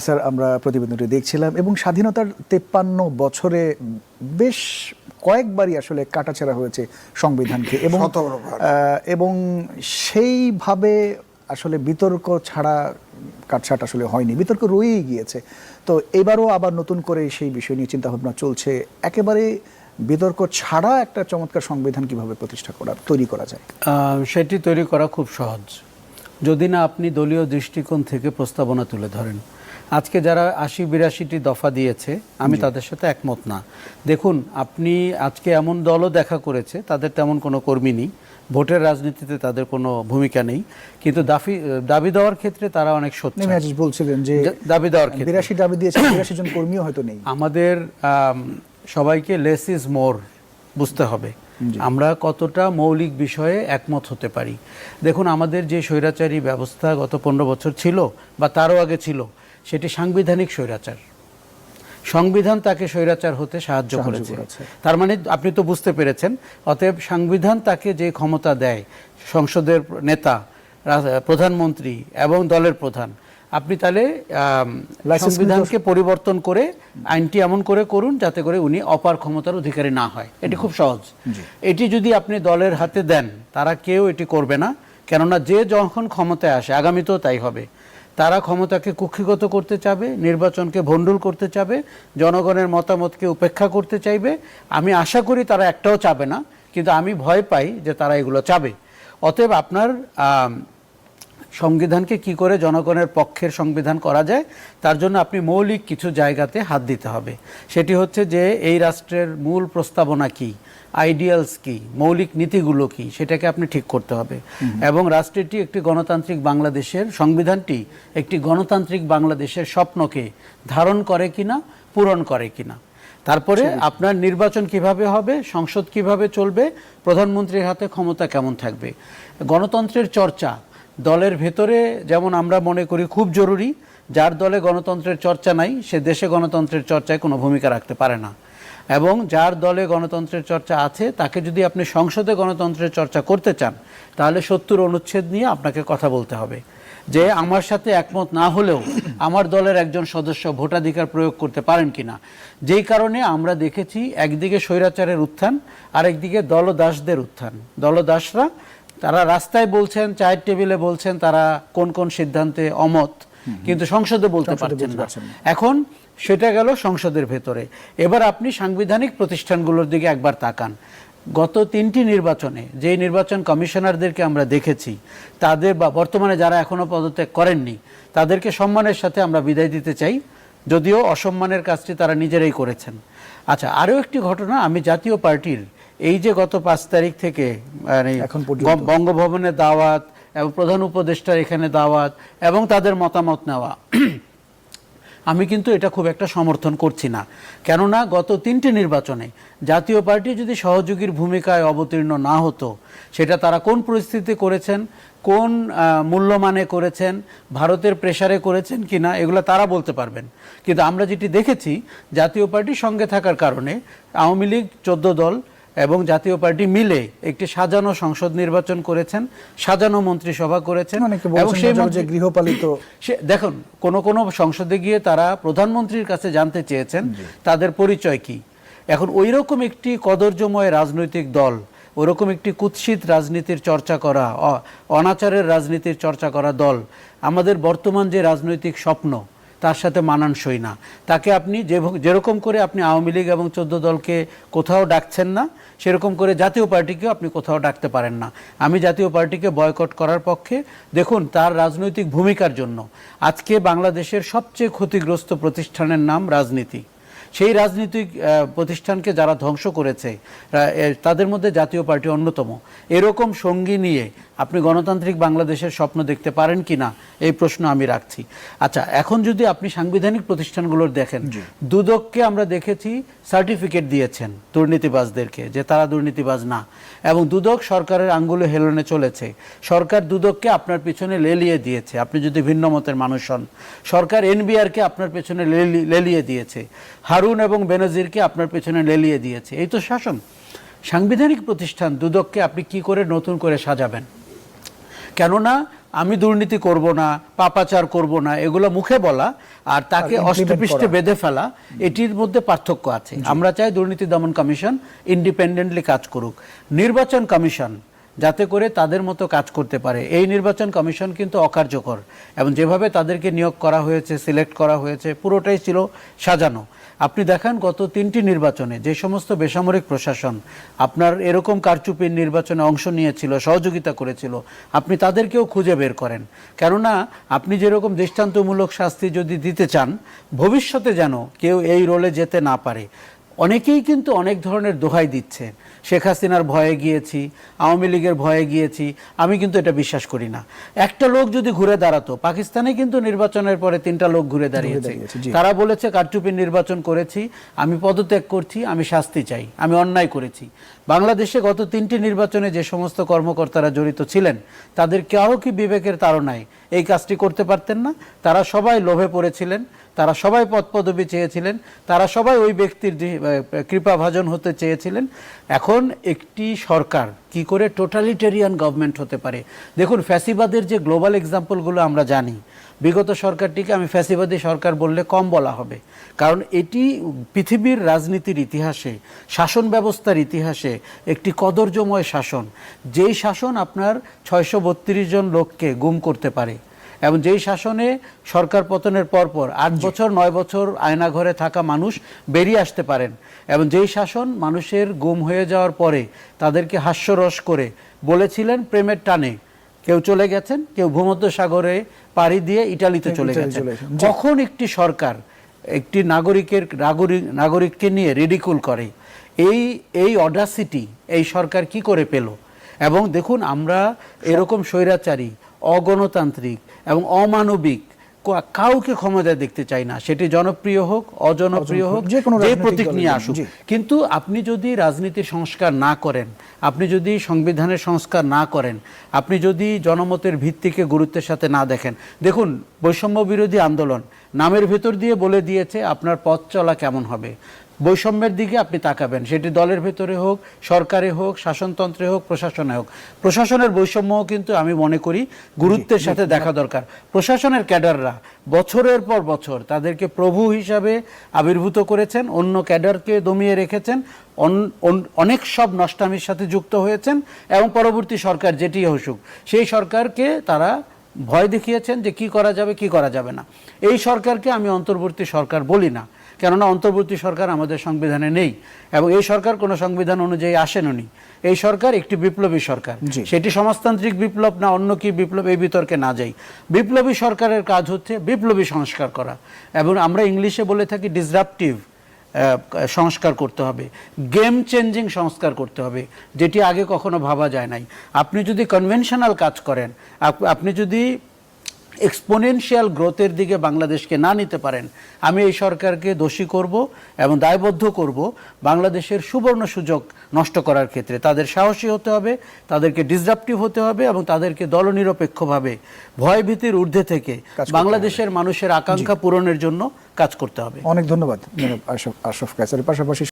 Sir, আমরা প্রতিবেদনটি দেখছিলাম এবং স্বাধীনতার 53 বছরে বেশ কয়েকবারই আসলে কাটাছেঁড়া হয়েছে সংবিধানকে এবং সেইভাবে আসলে বিতর্ক ছাড়া কাটছাট আসলে হয়নি, বিতর্ক রয়েই গিয়েছে। তো এবারও আবার নতুন করে সেই বিষয় নিয়ে চিন্তাভাবনা চলছে। একেবারে বিতর্ক ছাড়া একটা চমৎকার সংবিধান কিভাবে তৈরি করা যায়, সেটি তৈরি করা খুব সহজ, যদি না আপনি দলীয় দৃষ্টিকোণ থেকে প্রস্তাবনা তুলে ধরেন। আজকে যারা 80-82টি দফা দিয়েছে, আমি তাদের সাথে একমত না। দেখুন, আপনি আজকে এমন দলও দেখা করেছে তাদের তেমন কোনো কর্মী নেই, ভোটের রাজনীতিতে তাদের কোনো ভূমিকা নেই, কিন্তু দাবি দেওয়ার ক্ষেত্রে তারা অনেক সত্যি বলছিলেন যে দাবি দেওয়ার ক্ষেত্রে 82 দাবি দিয়েছে, 82 জন কর্মীও হয়তো নেই। আমাদের সবাইকে লেস ইজ মোর বুঝতে হবে, আমরা কতটা মৌলিক বিষয়ে একমত হতে পারি। দেখুন, আমাদের যে স্বৈরাচারী ব্যবস্থা গত 15 বছর ছিল বা তারও আগে ছিল, সেটি সাংবিধানিক স্বৈরাচার। সংবিধান তাকে স্বৈরাচার হতে সাহায্য করেছে। তার মানে আপনি তো বুঝতে পেরেছেন, অতএব সংবিধান তাকে যে ক্ষমতা দেয়, সংসদের নেতা, প্রধানমন্ত্রী এবং দলের প্রধান, আপনি তাহলে সংবিধানকে পরিবর্তন করে আইনটি এমন করে করুন যাতে করে উনি অপার ক্ষমতার অধিকারী না হয়। এটি খুব সহজ। এটি যদি আপনি দলের হাতে দেন, তারা কেউ এটি করবে না, কেননা যে যখন ক্ষমতায় আসে, আগামীতেও তাই হবে, তারা ক্ষমতাকে কুক্ষিগত করতে চাবে, নির্বাচনকে ভণ্ডুল করতে চাবে, জনগণের মতামতকে উপেক্ষা করতে চাইবে। আমি আশা করি তারা একটাও চাবে না, কিন্তু আমি ভয় পাই যে তারা এগুলো চাবে। অতএব আপনার সংবিধানকে কি করে জনগণের পক্ষের সংবিধান করা যায়, তার জন্য আপনি মৌলিক কিছু জায়গাতে হাত দিতে হবে। সেটি হচ্ছে যে এই রাষ্ট্রের মূল প্রস্তাবনা কি, আইডিয়ালস কি, মৌলিক নীতিগুলো কি, সেটাকে আপনি ঠিক করতে হবে। এবং রাষ্ট্রটি একটি গণতান্ত্রিক বাংলাদেশের, সংবিধানটি একটি গণতান্ত্রিক বাংলাদেশের স্বপ্নকে ধারণ করে কিনা, পূরণ করে কিনা। তারপরে আপনার নির্বাচন কিভাবে হবে, সংসদ কিভাবে চলবে, প্রধানমন্ত্রীর হাতে ক্ষমতা কেমন থাকবে। গণতন্ত্রের চর্চা দলের ভেতরে যেমন আমরা মনে করি খুব জরুরি, যার দলে গণতন্ত্রের চর্চা নাই সে দেশে গণতন্ত্রের চর্চায় কোনো ভূমিকা রাখতে পারে না। এবং যার দলে গণতন্ত্রের চর্চা আছে, তাকে যদি আপনি সংসদে গণতন্ত্রের চর্চা করতে চান, তাহলে 70 অনুচ্ছেদ নিয়ে আপনাকে কথা বলতে হবে যে আমার সাথে একমত না হলেও আমার দলের একজন সদস্য ভোটাধিকার প্রয়োগ করতে পারেন কিনা। যেই কারণে আমরা দেখেছি একদিকে স্বৈরাচারের উত্থান, আরেকদিকে দলদাসদের উত্থান। দলদাসরা তারা রাস্তায় বলছেন, চায়ের টেবিলে বলছেন তারা কোন কোন সিদ্ধান্তে অমত, কিন্তু সংসদে বলতে পারছেন না। এখন সেটা গেল সংসদের ভেতরে। এবার আপনি সাংবিধানিক প্রতিষ্ঠানগুলোর দিকে একবার তাকান। গত 3টি নির্বাচনে যে নির্বাচন কমিশনারদেরকে আমরা দেখেছি, তাদের বা বর্তমানে যারা এখনো পদত্যাগ করেননি, তাদেরকে সম্মানের সাথে আমরা বিদায় দিতে চাই, যদিও অসম্মানের কাজটি তারা নিজেরাই করেছেন। আচ্ছা, আরও একটি ঘটনা, আমি জাতীয় পার্টির এই যে গত 5 তারিখ থেকে বঙ্গভবনে দাওয়াত এবং প্রধান উপদেষ্টার এখানে দাওয়াত এবং তাদের মতামত নেওয়া, আমি কিন্তু এটা খুব একটা সমর্থন করছি না। কেননা গত 3টি নির্বাচনে জাতীয় পার্টি যদি সহযোগীর ভূমিকায় অবতীর্ণ না হতো, সেটা তারা কোন পরিস্থিতি করেছেন, কোন মূল্যমানে করেছেন, ভারতের প্রেসারে করেছেন কিনা, এগুলো তারা বলতে পারবেন। কিন্তু আমরা যেটি দেখেছি, জাতীয় পার্টির সঙ্গে থাকার কারণে আওয়ামী লীগ 14 দল এবং জাতীয় পার্টি মিলে একটি সাজানো সংসদ নির্বাচন করেছেন, সাজানো মন্ত্রিসভা করেছেন। এবং সেই গৃহপালিত, দেখুন, কোন কোন সংসদে গিয়ে তারা প্রধানমন্ত্রীর কাছে জানতে চেয়েছেন তাদের পরিচয় কি। এখন ওই রকম একটি কদর্যময় রাজনৈতিক দল, ওরকম একটি কুৎসিত রাজনীতির চর্চা করা, অনাচারের রাজনীতির চর্চা করা দল আমাদের বর্তমান যে রাজনৈতিক স্বপ্ন তার সাথে মানানসই না। তাকে আপনি যেরকম করে আপনি আওয়ামী লীগ এবং 14 দলকে কোথাও ডাকছেন না, সেরকম করে জাতীয় পার্টিকেও আপনি কোথাও ডাকতে পারেন না। আমি জাতীয় পার্টিকে বয়কট করার পক্ষে। দেখুন, তার রাজনৈতিক ভূমিকার জন্য আজকে বাংলাদেশের সবচেয়ে ক্ষতিগ্রস্ত প্রতিষ্ঠানের নাম রাজনীতি। সেই রাজনৈতিক প্রতিষ্ঠানকে যারা ধ্বংস করেছে তাদের মধ্যে জাতীয় পার্টি অন্যতম। এরকম সঙ্গী নিয়ে আপনি গণতান্ত্রিক বাংলাদেশের স্বপ্ন দেখতে পারেন কি না, এই প্রশ্ন আমি রাখছি। আচ্ছা, এখন যদি আপনি সাংবিধানিক প্রতিষ্ঠানগুলোর দেখেন, দুদককে আমরা দেখেছি সার্টিফিকেট দিয়েছেন দুর্নীতিবাজদেরকে যে তারা দুর্নীতিবাজ না, এবং দুদক সরকারের আঙ্গুলে হেলনে চলেছে। সরকার দুদককে আপনার পিছনে লেলিয়ে দিয়েছে, আপনি যদি ভিন্ন মতের মানুষ হন। সরকার এনবিআরকে আপনার পেছনে লেলিয়ে দিয়েছে, হারুন এবং বেনজিরকে আপনার পেছনে লেলিয়ে দিয়েছে। এই তো শাসন। সাংবিধানিক প্রতিষ্ঠান দুদককে আপনি কি করে নতুন করে সাজাবেন? কেননা আমি দুর্নীতি করব না, পাপাচার করব না, এগুলো মুখে বলা আর তাকে অষ্টপৃষ্ঠে বেঁধে ফেলা, এটির মধ্যে পার্থক্য আছে। আমরা চাই দুর্নীতি দমন কমিশন ইন্ডিপেন্ডেন্টলি কাজ করুক, নির্বাচন কমিশন যাতে করে তাদের মতো কাজ করতে পারে। এই নির্বাচন কমিশন কিন্তু অকার্যকর এবং যেভাবে তাদেরকে নিয়োগ করা হয়েছে, সিলেক্ট করা হয়েছে, পুরোটাই ছিল সাজানো। আপনি দেখেন গত 3টি নির্বাচনে যে সমস্ত বেসামরিক প্রশাসন আপনার এরকম কারচুপির নির্বাচনে অংশ নিয়েছিল, সহযোগিতা করেছিল, আপনি তাদেরকেও খুঁজে বের করেন। কেননা আপনি যেরকম দৃষ্টান্তমূলক শাস্তি যদি দিতে চান, ভবিষ্যতে যেন কেউ এই রোলে যেতে না পারে। অনেকেই কিন্তু অনেক ধরনের দোহাই দিচ্ছে, শেখ হাসিনার ভয়ে গিয়েছি, আওয়ামী লীগের ভয়ে গিয়েছি। আমি কিন্তু এটা বিশ্বাস করি না। একটা লোক যদি ঘুরে দাঁড়াতো, পাকিস্তানে কিন্তু নির্বাচনের পরে 3টা লোক ঘুরে দাঁড়িয়েছে, তারা বলেছে কারচুপির নির্বাচন করেছি, আমি পদত্যাগ করছি, আমি শাস্তি চাই, আমি অন্যায় করেছি। বাংলাদেশে গত 3টি নির্বাচনে যে সমস্ত কর্মকর্তারা জড়িত ছিলেন, তাদের কেউ কি বিবেকের তাড়নায় এই কাজটি করতে পারতেন না? তারা সবাই লোভে পড়েছিলেন, তারা সবাই পদপদবি চেয়েছিলেন, তারা সবাই ওই ব্যক্তির কৃপাভাজন হতে চেয়েছিলেন। এখন একটি সরকার কি করে টোটালিটেরিয়ান গভর্নমেন্ট হতে পারে? দেখুন, ফ্যাসিবাদের যে গ্লোবাল এক্সাম্পলগুলো আমরা জানি, বিগত সরকারটিকে আমি ফ্যাসিবাদী সরকার বললে কম বলা হবে, কারণ এটি পৃথিবীর রাজনীতির ইতিহাসে, শাসন ব্যবস্থার ইতিহাসে একটি কদর্যময় শাসন। যেই শাসন আপনার 632 জন লোককে গুম করতে পারে এবং যেই শাসনে সরকার পতনের পরপর 8 বছর 9 বছর আয়নাঘরে থাকা মানুষ বেরিয়ে আসতে পারেন, এবং যেই শাসন মানুষের গুম হয়ে যাওয়ার পরে তাদেরকে হাস্যরস করে বলেছিলেন প্রেমের টানে কেউ চলে গেছেন, কেউ ভূমধ্যসাগরে পাড়ি দিয়ে ইটালিতে চলে গেছেন। কখন একটি সরকার একটি নাগরিককে নিয়ে রিডিকুল করে, এই অডাসিটি এই সরকার কি করে পেল? এবং দেখুন, আমরা এরকম স্বৈরাচারী, অগণতান্ত্রিক এবং অমানবিক কাউকে ক্ষমতায় দেখতে চাই না, সেটি জনপ্রিয় হোক, অজনপ্রিয় হোক, যে প্রতীক নিয়ে আসুক। কিন্তু আপনি যদি রাজনীতির সংস্কার না করেন, আপনি যদি সংবিধানের সংস্কার না করেন, আপনি যদি জনমতের ভিত্তিকে গুরুত্বের সাথে না দেখেন, দেখুন বৈষম্য বিরোধী আন্দোলন নামের ভেতর দিয়ে বলে দিয়েছে আপনার পথ চলা কেমন হবে। বৈষম্যের দিকে আপনি তাকাবেন, সেটি দলের ভেতরে হোক, সরকারে হোক, শাসনতন্ত্রে হোক, প্রশাসনে হোক। প্রশাসনের বৈষম্যও কিন্তু আমি মনে করি গুরুত্বের সাথে দেখা দরকার। প্রশাসনের ক্যাডাররা বছরের পর বছর তাদেরকে প্রভু হিসাবে আবির্ভূত করেছেন, অন্য ক্যাডারকে দমিয়ে রেখেছেন, অনেক সব নষ্টামির সাথে যুক্ত হয়েছেন, এবং পরবর্তী সরকার যেটি হসুক সেই সরকারকে তারা ভয় দেখিয়েছেন যে কি করা যাবে, কি করা যাবে না। এই সরকারকে আমি অন্তর্বর্তী সরকার বলি না, কেননা অন্তর্বর্তী সরকার আমাদের সংবিধানে নেই এবং এই সরকার কোনো সংবিধান অনুযায়ী আসেননি। এই সরকার একটি বিপ্লবী সরকার, সেটি সমাজতান্ত্রিক বিপ্লব না অন্য কি বিপ্লব, এই বিতর্কে না যাই। বিপ্লবী সরকারের কাজ হচ্ছে বিপ্লবী সংস্কার করা, এবং আমরা ইংলিশে বলে থাকি ডিসরাপটিভ সংস্কার করতে হবে, গেম চেঞ্জিং সংস্কার করতে হবে, যেটি আগে কখনো ভাবা যায় নাই। আপনি যদি কনভেনশনাল কাজ করেন, আপনি যদি এক্সপোনেনশিয়াল গ্রোথের দিকে বাংলাদেশকে না নিতে পারেন, আমি এই সরকারকে দোষী করব এবং দায়বদ্ধ করব বাংলাদেশের সুবর্ণ সুযোগ নষ্ট করার ক্ষেত্রে। তাদের সাহসী হতে হবে, তাদেরকে ডিসরাপটিভ হতে হবে এবং তাদেরকে দলনিরপেক্ষভাবে ভয়ভীতির ঊর্ধ্বে থেকে বাংলাদেশের মানুষের আকাঙ্ক্ষা পূরণের জন্য কাজ করতে হবে। অনেক ধন্যবাদ আশরাফ কায়সারের। পাশাপাশি